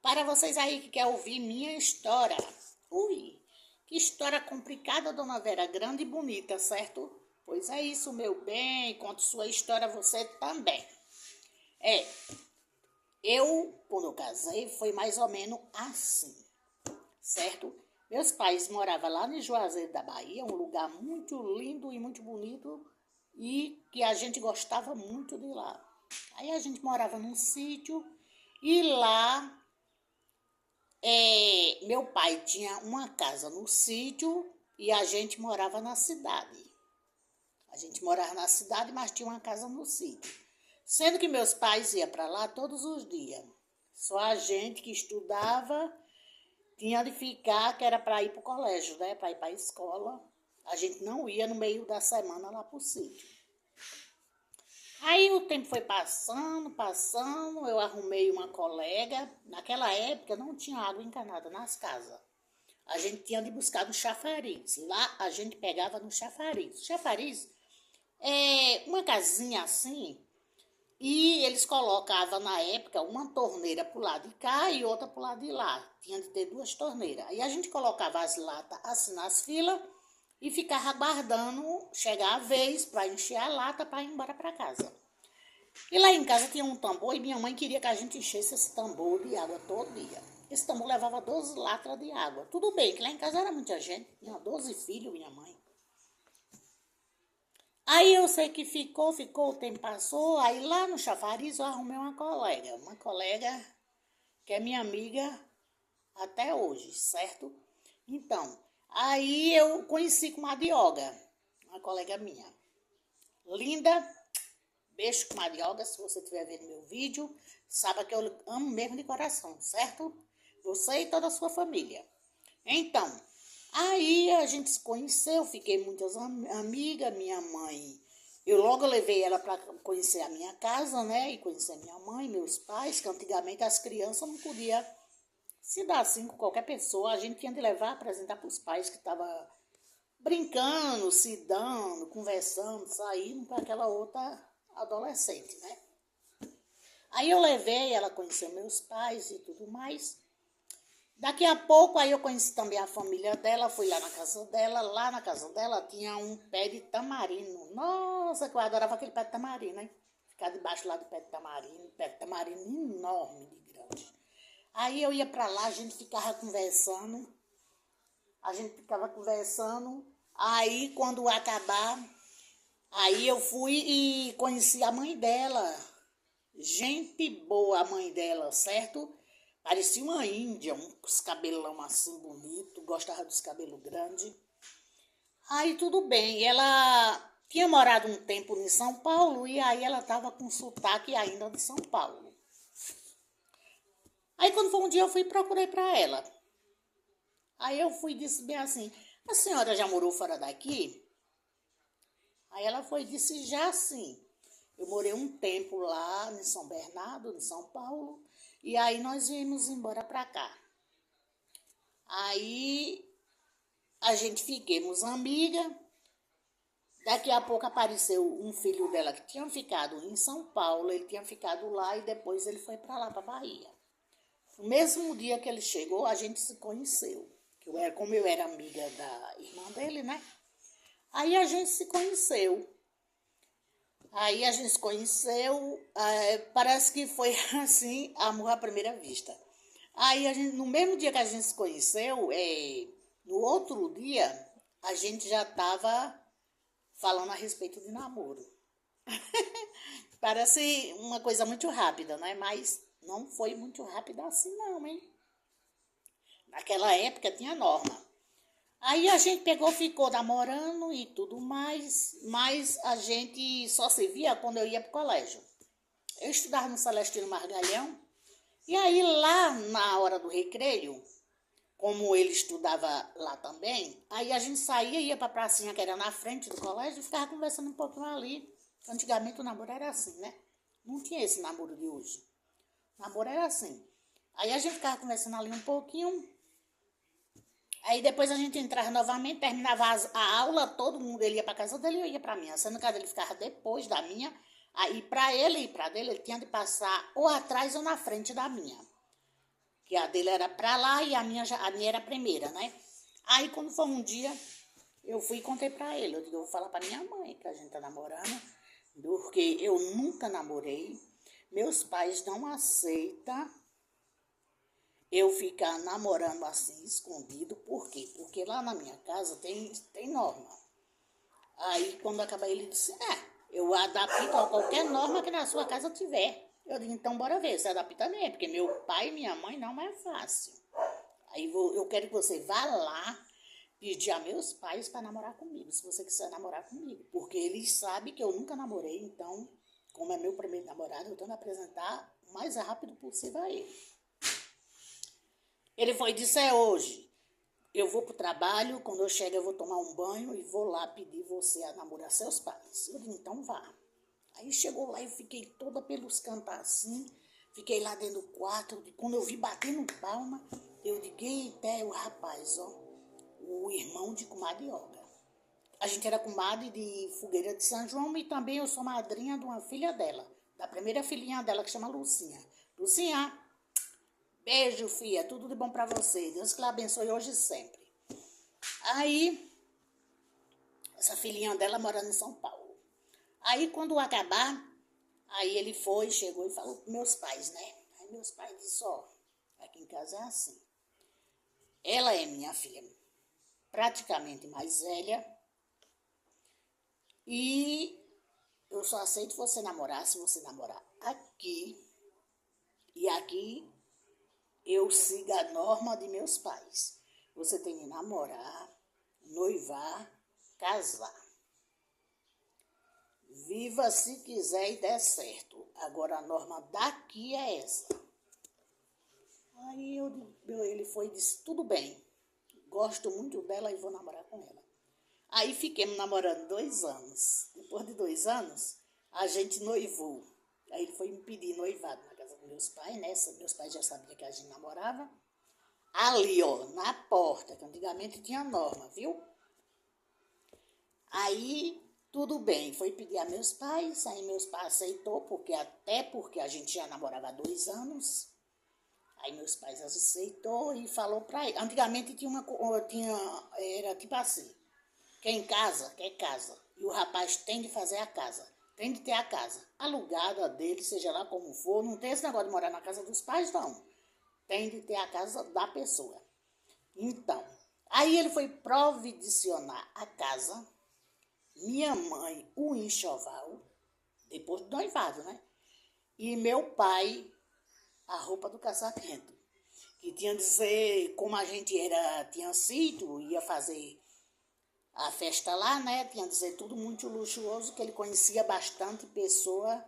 Para vocês aí que quer ouvir minha história. Ui, que história complicada, dona Vera, grande e bonita, certo? Pois é isso, meu bem, conto sua história você também. É, quando eu casei, foi mais ou menos assim, certo? Meus pais moravam lá em Juazeiro da Bahia, um lugar muito lindo e muito bonito, e que a gente gostava muito de lá. Aí a gente morava num sítio, e lá meu pai tinha uma casa no sítio e a gente morava na cidade. A gente morava na cidade, mas tinha uma casa no sítio. Sendo que meus pais iam para lá todos os dias. Só a gente que estudava tinha de ficar, que era para ir para o colégio, né? Para ir para a escola. A gente não ia no meio da semana lá para o sítio. Aí o tempo foi passando, eu arrumei uma colega. Naquela época não tinha água encanada nas casas. A gente tinha de buscar no chafariz. Lá a gente pegava no chafariz. Chafariz é uma casinha assim, e eles colocavam na época uma torneira pro lado de cá e outra pro lado de lá. Tinha de ter duas torneiras. Aí a gente colocava as latas assim nas filas e ficava aguardando chegar a vez para encher a lata para ir embora para casa. E lá em casa tinha um tambor e minha mãe queria que a gente enchesse esse tambor de água todo dia. Esse tambor levava 12 latras de água. Tudo bem, que lá em casa era muita gente. Tinha 12 filhos, minha mãe. Aí eu sei que ficou, o tempo passou. Aí lá no chafariz eu arrumei uma colega que é minha amiga até hoje, certo? Então, aí eu conheci com uma Dioga, uma colega minha. Linda, beijo com Marioga, se você estiver vendo meu vídeo, saiba que eu amo mesmo de coração, certo? Você e toda a sua família. Então, aí a gente se conheceu, fiquei muitas amigas, minha mãe. Eu logo levei ela para conhecer a minha casa, né? E conhecer minha mãe, meus pais, que antigamente as crianças não podiam se dar assim com qualquer pessoa. A gente tinha de levar, apresentar para os pais que estavam brincando, se dando, conversando, saindo para aquela outra adolescente, né? Aí eu levei ela a conhecer meus pais e tudo mais. Daqui a pouco, aí eu conheci também a família dela, fui lá na casa dela. Lá na casa dela tinha um pé de tamarino. Nossa, que eu adorava aquele pé de tamarino, hein? Ficar debaixo lá do pé de tamarino enorme de grande. Aí eu ia pra lá, a gente ficava conversando. Aí quando acabar, aí eu fui e conheci a mãe dela. Gente boa a mãe dela, certo? Parecia uma índia, uns cabelão assim bonito, gostava dos cabelos grandes. Aí tudo bem, ela tinha morado um tempo em São Paulo e aí ela estava com sotaque ainda de São Paulo. Aí quando foi um dia eu fui e procurei para ela. Aí eu fui e disse bem assim, a senhora já morou fora daqui? Aí ela foi e disse, já sim. Eu morei um tempo lá em São Bernardo, em São Paulo, e aí nós viemos embora para cá. Aí a gente fiquemos amiga. Daqui a pouco apareceu um filho dela que tinha ficado em São Paulo, ele tinha ficado lá e depois ele foi para lá, para Bahia. No mesmo dia que ele chegou, a gente se conheceu. Como eu era amiga da irmã dele, né? Aí a gente se conheceu. Parece que foi assim, amor à primeira vista. Aí no mesmo dia que a gente se conheceu, no outro dia, a gente já estava falando a respeito de namoro. Parece uma coisa muito rápida, né? Mas não foi muito rápida assim não, hein? Naquela época tinha norma. Aí a gente ficou namorando e tudo mais, mas a gente só se via quando eu ia pro colégio. Eu estudava no Celestino Margalhão, e aí lá na hora do recreio, como ele estudava lá também, aí a gente saía, ia pra pracinha que era na frente do colégio e ficava conversando um pouquinho ali. Antigamente o namoro era assim, né? Não tinha esse namoro de hoje. O namoro era assim. Aí a gente ficava conversando ali um pouquinho. Aí depois a gente entrava novamente, terminava a aula, todo mundo, ele ia para casa dele e eu ia para minha. Sendo que ele ficava depois da minha, aí para ele e para dele, ele tinha de passar ou atrás ou na frente da minha. que a dele era pra lá e a minha era a primeira, né? Aí quando foi um dia, eu fui e contei pra ele. Eu digo, eu vou falar pra minha mãe que a gente tá namorando, porque eu nunca namorei. Meus pais não aceitam eu ficar namorando assim, escondido. Por quê? Porque lá na minha casa tem norma. Aí, quando acaba ele disse, eu adapto a qualquer norma que na sua casa tiver. Eu digo, então bora ver, se adapta mesmo, porque meu pai e minha mãe não é fácil. Aí eu quero que você vá lá pedir a meus pais para namorar comigo, se você quiser namorar comigo. Porque eles sabem que eu nunca namorei, então, como é meu primeiro namorado, eu tenho que apresentar o mais rápido possível a ele. Ele foi e disse, hoje. Eu vou pro trabalho, quando eu chego eu vou tomar um banho e vou lá pedir você a namorar seus pais. Eu digo, então vá. Aí chegou lá e eu fiquei toda pelos cantos assim, fiquei lá dentro do quarto, quando eu vi batendo palma, eu digo, eita, é o rapaz, ó, o irmão de comadre Olga. A gente era comadre de Fogueira de São João e também eu sou madrinha de uma filha dela, da primeira filhinha dela que chama Lucinha. Lucinha, beijo, filha, tudo de bom pra você. Deus que la abençoe hoje e sempre. Aí, essa filhinha dela morando em São Paulo. Aí, quando acabar, aí ele foi, chegou e falou pros meus pais, né? Aí meus pais disseram, ó, aqui em casa é assim. Ela é minha filha praticamente mais velha e eu só aceito você namorar se você namorar aqui. E aqui eu sigo a norma de meus pais. Você tem que namorar, noivar, casar. Viva se quiser e der certo. Agora a norma daqui é essa. Aí ele foi e disse, tudo bem. Gosto muito dela e vou namorar com ela. Aí fiquemos namorando 2 anos. Depois de 2 anos, a gente noivou. Aí ele foi me pedir noivado na casa dos meus pais, né? Meus pais já sabiam que a gente namorava. Ali, ó, na porta, que antigamente tinha norma, viu? Aí, tudo bem, foi pedir a meus pais, aí meus pais aceitou, até porque a gente já namorava há 2 anos. Aí meus pais aceitou e falou pra ele. Antigamente era tipo assim, quem casa, quer casa. E o rapaz tem de fazer a casa, tem de ter a casa alugada dele, seja lá como for. Não tem esse negócio de morar na casa dos pais, não. Tem de ter a casa da pessoa. Então, aí ele foi providenciar a casa, minha mãe o enxoval, depois do noivado, né? E meu pai a roupa do casamento. Que tinha de ser, como a gente tinha sido, ia fazer a festa lá, né? Tinha de ser tudo muito luxuoso, que ele conhecia bastante pessoa,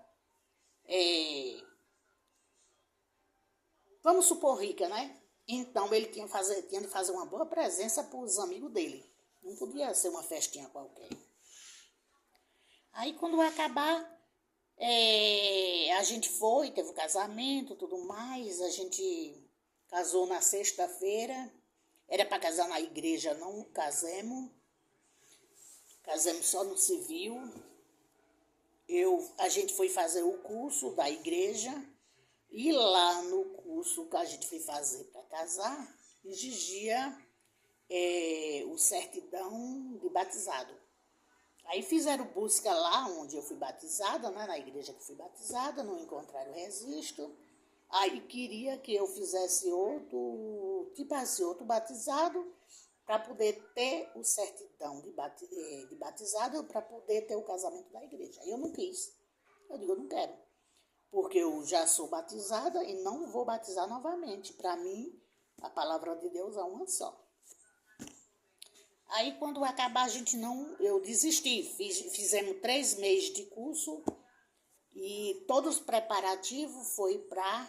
vamos supor, rica, né? Então ele tinha de fazer uma boa presença para os amigos dele. Não podia ser uma festinha qualquer. Aí quando vai acabar, a gente foi, teve o casamento, tudo mais. A gente casou na sexta-feira. Era para casar na igreja, não casemos. Casamos só no civil. A gente foi fazer o curso da igreja. E lá no curso que a gente foi fazer para casar, exigia o certidão de batizado. Aí fizeram busca lá onde eu fui batizada, né, na igreja que fui batizada, não encontraram o registro. Aí queria que eu fizesse outro batizado para poder ter o certidão de batizado, para poder ter o casamento da igreja. Aí eu não quis. Eu digo, eu não quero. Porque eu já sou batizada e não vou batizar novamente. Para mim, a palavra de Deus é uma só. Aí, quando acabar, eu desisti. Fizemos 3 meses de curso e todos os preparativos foi para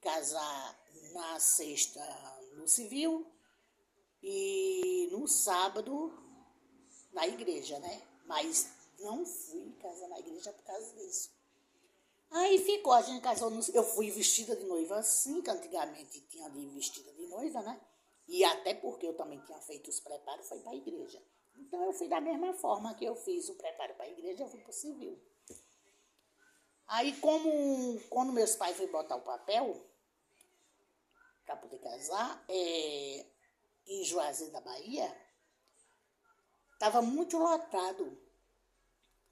casar na sexta no civil e no sábado na igreja, né? Mas não fui casar na igreja por causa disso. Aí ficou, a gente casou, eu fui vestida de noiva assim, que antigamente tinha de vestida de noiva, né? E até porque eu também tinha feito os preparos, foi para a igreja. Então eu fui da mesma forma que eu fiz o preparo para a igreja, eu fui para o civil. Aí quando meus pais foram botar o papel, para poder casar, em Juazeiro da Bahia, estava muito lotado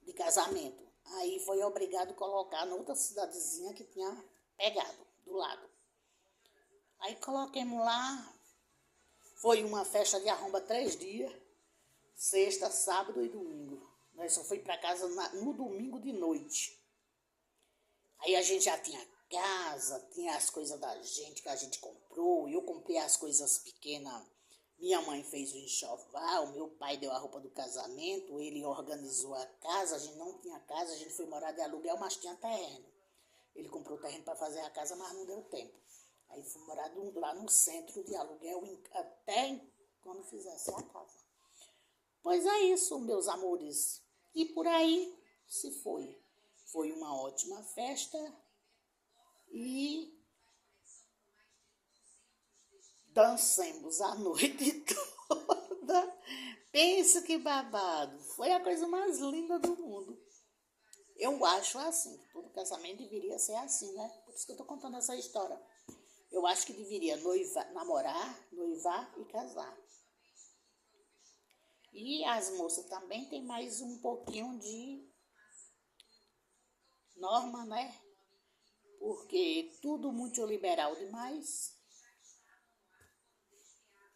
de casamento. Aí foi obrigado a colocar na outra cidadezinha que tinha pegado, do lado. Aí coloquemos lá, foi uma festa de arromba 3 dias, sexta, sábado e domingo. Nós só fui para casa no domingo de noite. Aí a gente já tinha casa, tinha as coisas da gente que a gente comprou, eu comprei as coisas pequenas. Minha mãe fez o enxoval, meu pai deu a roupa do casamento, ele organizou a casa, a gente não tinha casa, a gente foi morar de aluguel, mas tinha terreno. Ele comprou terreno para fazer a casa, mas não deu tempo. Aí fui morar lá no centro de aluguel até quando fizesse a casa. Pois é isso, meus amores. E por aí se foi. Foi uma ótima festa e dancemos a noite toda. Pensa que babado. Foi a coisa mais linda do mundo. Eu acho assim. Todo casamento deveria ser assim, né? Por isso que eu tô contando essa história. Eu acho que deveria namorar, noivar e casar. E as moças também têm mais um pouquinho de norma, né? Porque tudo muito liberal demais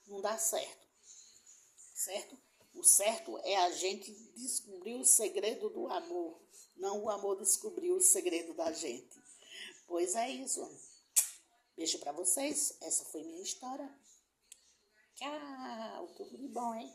não dá certo, certo? O certo é a gente descobrir o segredo do amor, não o amor descobrir o segredo da gente. Pois é isso. Beijo pra vocês. Essa foi minha história. Tchau. Tudo de bom, hein?